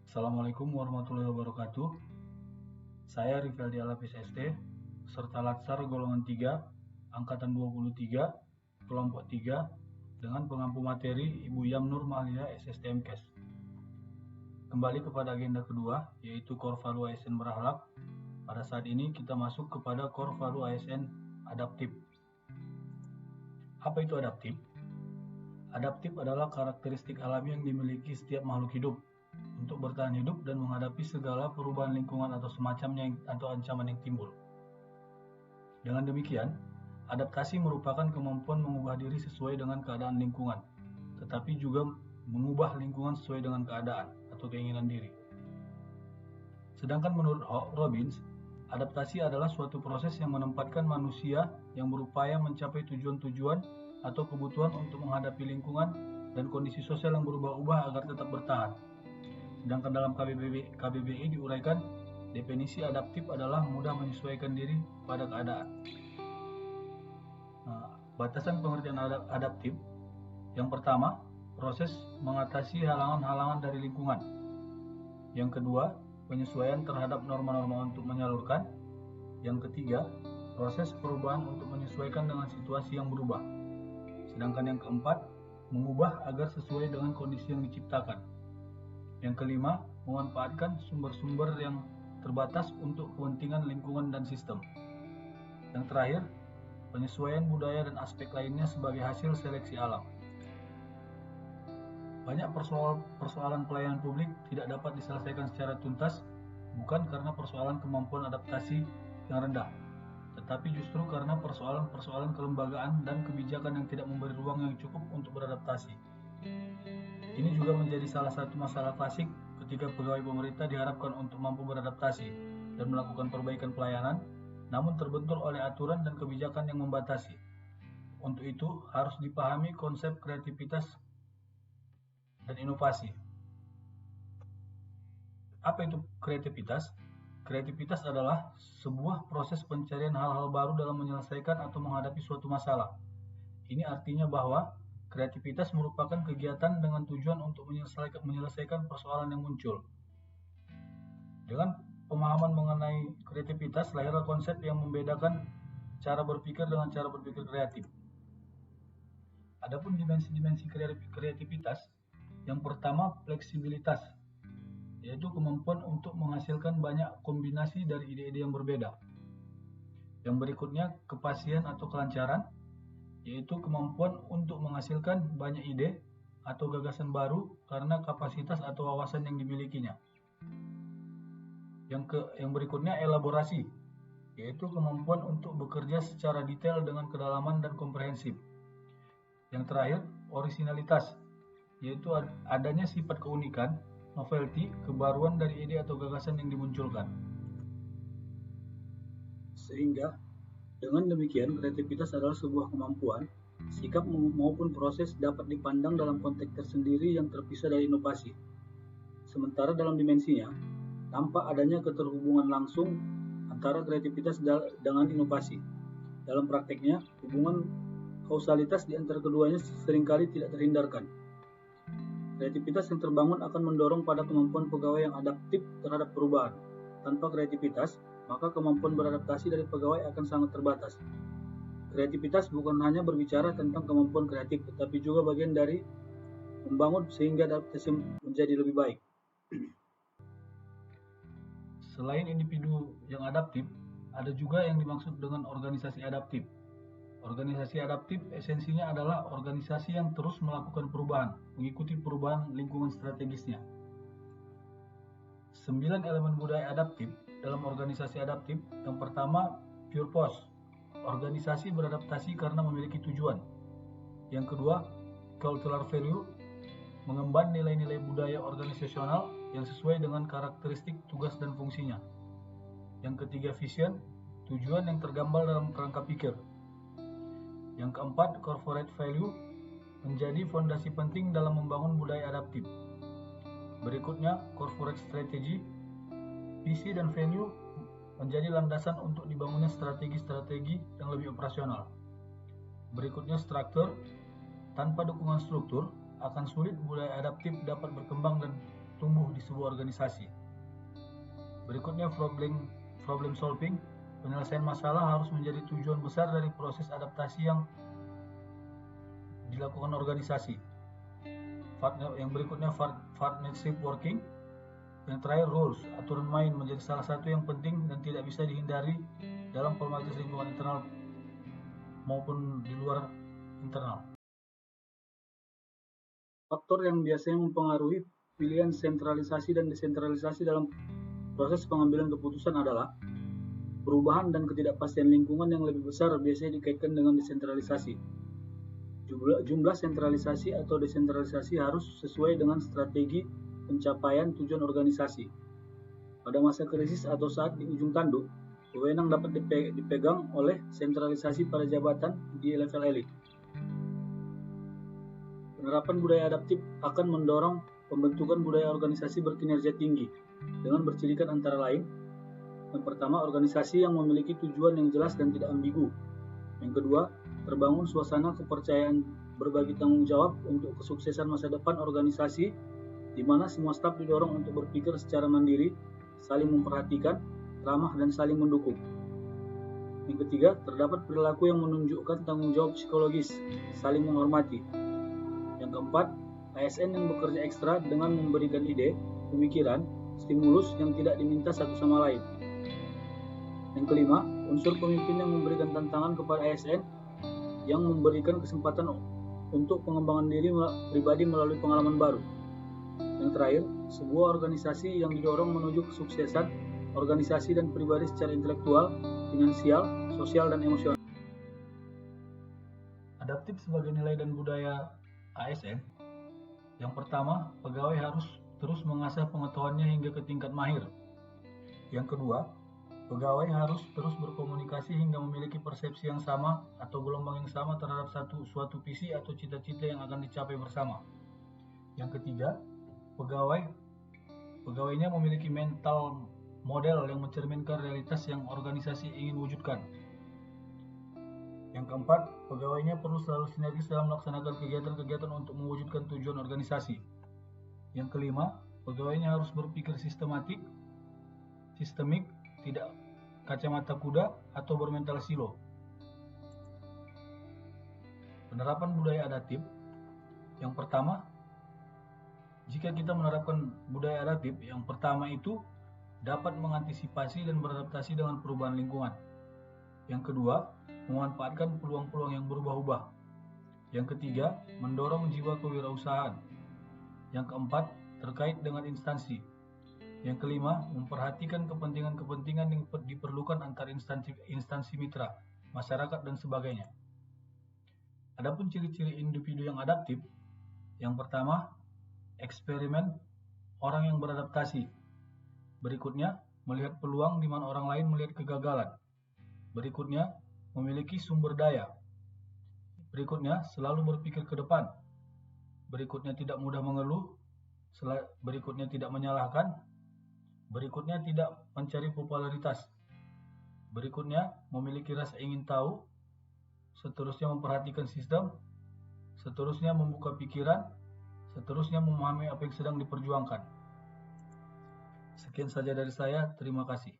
Assalamualaikum warahmatullahi wabarakatuh. Saya Rivaldi Alapis ST, peserta Latsar golongan 3, angkatan 23, kelompok 3, dengan pengampu materi Ibu Yamnur Malia SSTM Kes. Kembali kepada agenda kedua, yaitu Core Value ASN Berakhlak. Pada saat ini kita masuk kepada Core Value ASN Adaptif. Apa itu adaptif? Adaptif adalah karakteristik alami yang dimiliki setiap makhluk hidup untuk bertahan hidup dan menghadapi segala perubahan lingkungan atau semacamnya atau ancaman yang timbul. Dengan demikian, adaptasi merupakan kemampuan mengubah diri sesuai dengan keadaan lingkungan, tetapi juga mengubah lingkungan sesuai dengan keadaan atau keinginan diri. Sedangkan menurut Robbins, adaptasi adalah suatu proses yang menempatkan manusia yang berupaya mencapai tujuan-tujuan atau kebutuhan untuk menghadapi lingkungan dan kondisi sosial yang berubah-ubah agar tetap bertahan. Sedangkan dalam KBBI diuraikan, definisi adaptif adalah mudah menyesuaikan diri pada keadaan. Batasan pengertian adaptif. Yang pertama, proses mengatasi halangan-halangan dari lingkungan. Yang kedua, penyesuaian terhadap norma-norma untuk menyalurkan. Yang ketiga, proses perubahan untuk menyesuaikan dengan situasi yang berubah. Sedangkan yang keempat, mengubah agar sesuai dengan kondisi yang diciptakan. Yang kelima, memanfaatkan sumber-sumber yang terbatas untuk kepentingan lingkungan dan sistem. Yang terakhir, penyesuaian budaya dan aspek lainnya sebagai hasil seleksi alam. Banyak persoalan pelayanan publik tidak dapat diselesaikan secara tuntas, bukan karena persoalan kemampuan adaptasi yang rendah, tetapi justru karena persoalan kelembagaan dan kebijakan yang tidak memberi ruang yang cukup untuk beradaptasi. Ini juga menjadi salah satu masalah klasik ketika pegawai pemerintah diharapkan untuk mampu beradaptasi dan melakukan perbaikan pelayanan, namun terbentur oleh aturan dan kebijakan yang membatasi. Untuk itu, harus dipahami konsep kreativitas dan inovasi. Apa itu kreativitas? Kreativitas adalah sebuah proses pencarian hal-hal baru dalam menyelesaikan atau menghadapi suatu masalah. Ini artinya bahwa kreativitas merupakan kegiatan dengan tujuan untuk menyelesaikan persoalan yang muncul. Dengan pemahaman mengenai kreativitas, lahirlah konsep yang membedakan cara berpikir dengan cara berpikir kreatif. Adapun dimensi-dimensi kreativitas, yang pertama fleksibilitas, yaitu kemampuan untuk menghasilkan banyak kombinasi dari ide-ide yang berbeda. Yang berikutnya kepastian atau kelancaran, yaitu kemampuan untuk menghasilkan banyak ide atau gagasan baru karena kapasitas atau wawasan yang dimilikinya. Yang berikutnya elaborasi, yaitu kemampuan untuk bekerja secara detail dengan kedalaman dan komprehensif. Yang terakhir, orisinalitas, yaitu adanya sifat keunikan, novelty, kebaruan dari ide atau gagasan yang dimunculkan. Sehingga, dengan demikian, kreativitas adalah sebuah kemampuan, sikap maupun proses dapat dipandang dalam konteks tersendiri yang terpisah dari inovasi. Sementara dalam dimensinya, tampak adanya keterhubungan langsung antara kreativitas dengan inovasi. Dalam prakteknya, hubungan kausalitas di antara keduanya seringkali tidak terhindarkan. Kreativitas yang terbangun akan mendorong pada kemampuan pegawai yang adaptif terhadap perubahan. Tanpa kreativitas, maka kemampuan beradaptasi dari pegawai akan sangat terbatas. Kreativitas bukan hanya berbicara tentang kemampuan kreatif, tetapi juga bagian dari membangun sehingga adaptasi menjadi lebih baik. Selain individu yang adaptif, ada juga yang dimaksud dengan organisasi adaptif. Organisasi adaptif esensinya adalah organisasi yang terus melakukan perubahan, mengikuti perubahan lingkungan strategisnya. 9 elemen budaya adaptif dalam organisasi adaptif. Yang pertama, purpose. Organisasi beradaptasi karena memiliki tujuan. Yang kedua, cultural value. Mengemban nilai-nilai budaya organisasional yang sesuai dengan karakteristik tugas dan fungsinya. Yang ketiga, vision. Tujuan yang tergambar dalam kerangka pikir. Yang keempat, corporate value, menjadi fondasi penting dalam membangun budaya adaptif. Berikutnya, corporate strategy, visi dan value menjadi landasan untuk dibangunnya strategi-strategi yang lebih operasional. Berikutnya, structure, tanpa dukungan struktur, akan sulit budaya adaptif dapat berkembang dan tumbuh di sebuah organisasi. Berikutnya problem solving. Penyelesaian masalah harus menjadi tujuan besar dari proses adaptasi yang dilakukan organisasi. Yang berikutnya partnership working. Yang terakhir rules, aturan main menjadi salah satu yang penting dan tidak bisa dihindari dalam pragmatis lingkungan internal maupun di luar internal. Faktor yang biasanya mempengaruhi pilihan sentralisasi dan desentralisasi dalam proses pengambilan keputusan adalah perubahan dan ketidakpastian lingkungan yang lebih besar biasanya dikaitkan dengan desentralisasi. Jumlah sentralisasi atau desentralisasi harus sesuai dengan strategi pencapaian tujuan organisasi. Pada masa krisis atau saat di ujung tanduk, wewenang dapat dipegang oleh sentralisasi pada jabatan di level elit. Penerapan budaya adaptif akan mendorong pembentukan budaya organisasi berkinerja tinggi dengan bercirikan antara lain: yang pertama, organisasi yang memiliki tujuan yang jelas dan tidak ambigu. Yang kedua, terbangun suasana kepercayaan berbagi tanggung jawab untuk kesuksesan masa depan organisasi, di mana semua staf didorong untuk berpikir secara mandiri, saling memperhatikan, ramah, dan saling mendukung. Yang ketiga, terdapat perilaku yang menunjukkan tanggung jawab psikologis, saling menghormati. Yang keempat, ASN yang bekerja ekstra dengan memberikan ide, pemikiran, stimulus yang tidak diminta satu sama lain. Yang kelima, unsur pemimpin yang memberikan tantangan kepada ASN yang memberikan kesempatan untuk pengembangan diri pribadi melalui pengalaman baru. Yang terakhir, sebuah organisasi yang didorong menuju kesuksesan organisasi dan pribadi secara intelektual, finansial, sosial, dan emosional. Adaptif sebagai nilai dan budaya ASN. Yang pertama, pegawai harus terus mengasah pengetahuannya hingga ke tingkat mahir. Yang kedua, pegawai harus terus berkomunikasi hingga memiliki persepsi yang sama atau gelombang yang sama terhadap suatu visi atau cita-cita yang akan dicapai bersama. Yang ketiga, pegawainya memiliki mental model yang mencerminkan realitas yang organisasi ingin wujudkan. Yang keempat, pegawainya perlu selalu sinergis dalam melaksanakan kegiatan-kegiatan untuk mewujudkan tujuan organisasi. Yang kelima, pegawainya harus berpikir sistemik, tidak kacamata kuda atau bermental silo. Penerapan budaya adaptif. Yang pertama, jika kita menerapkan budaya adaptif, yang pertama itu dapat mengantisipasi dan beradaptasi dengan perubahan lingkungan. Yang kedua, memanfaatkan peluang-peluang yang berubah-ubah. Yang ketiga, mendorong jiwa kewirausahaan. Yang keempat, terkait dengan instansi. Yang kelima, memperhatikan kepentingan-kepentingan yang diperlukan antar instansi mitra, masyarakat, dan sebagainya. Adapun ciri-ciri individu yang adaptif, yang pertama, eksperimen, orang yang beradaptasi. Berikutnya, melihat peluang di mana orang lain melihat kegagalan. Berikutnya, memiliki sumber daya. Berikutnya, selalu berpikir ke depan. Berikutnya, tidak mudah mengeluh. Berikutnya, tidak menyalahkan. Berikutnya, tidak mencari popularitas. Berikutnya, memiliki rasa ingin tahu. Seterusnya, memperhatikan sistem. Seterusnya, membuka pikiran. Seterusnya, memahami apa yang sedang diperjuangkan. Sekian saja dari saya. Terima kasih.